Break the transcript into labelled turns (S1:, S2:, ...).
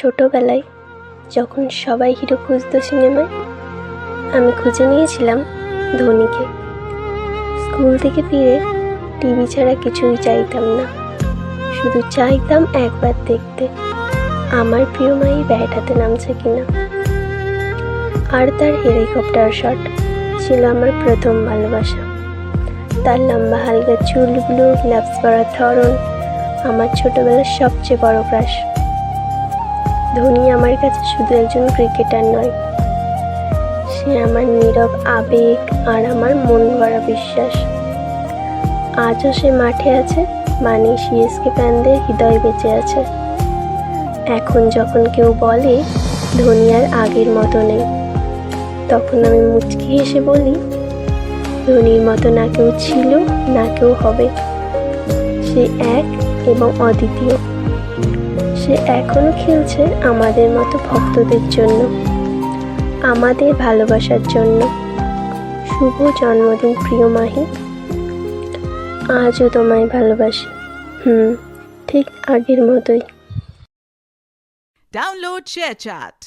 S1: ছোটবেলায় যখন সবাই হিরো খুঁজতো সিনেমায়, আমি খুঁজে নিয়েছিলাম ধোনিকে। স্কুল থেকে ফিরে টিভি ছাড়া কিছুই চাইতাম না, শুধু চাইতাম একবার দেখতে আমার প্রিয় মাই ব্যাট হাতে নামছে কিনা। আর তার হেলিকপ্টার শট ছিল আমার প্রথম ভালোবাসা। তার লম্বা হালকা চুলগুলো, গ্লাভস পরার ধরন আমার ছোটবেলার সবচেয়ে বড় ক্রাশ। ধোনি আমার কাছে শুধু একজন ক্রিকেটার নয়, সে আমার নীরব আবেগ আর আমার মন ভরা বিশ্বাস। আজও সে মাঠে আছে, মানে সিএসকে ফ্যানদের হৃদয় বেঁচে আছে। এখন যখন কেউ বলে ধোনি আর আগের মতো নেই, তখন আমি মুচকি হেসে বলি, ধোনির মতো না কেউ ছিল, না কেউ হবে। সে এক এবং অদ্বিতীয়। সে এখনো খেলছে আমাদের মতো ভক্তদের জন্য, আমাদের ভালোবাসার জন্য। শুভ জন্মদিন প্রিয় মাহি, আজও তোমায় ভালোবাসি। ঠিক আগের মতোই।
S2: Download ShareChat.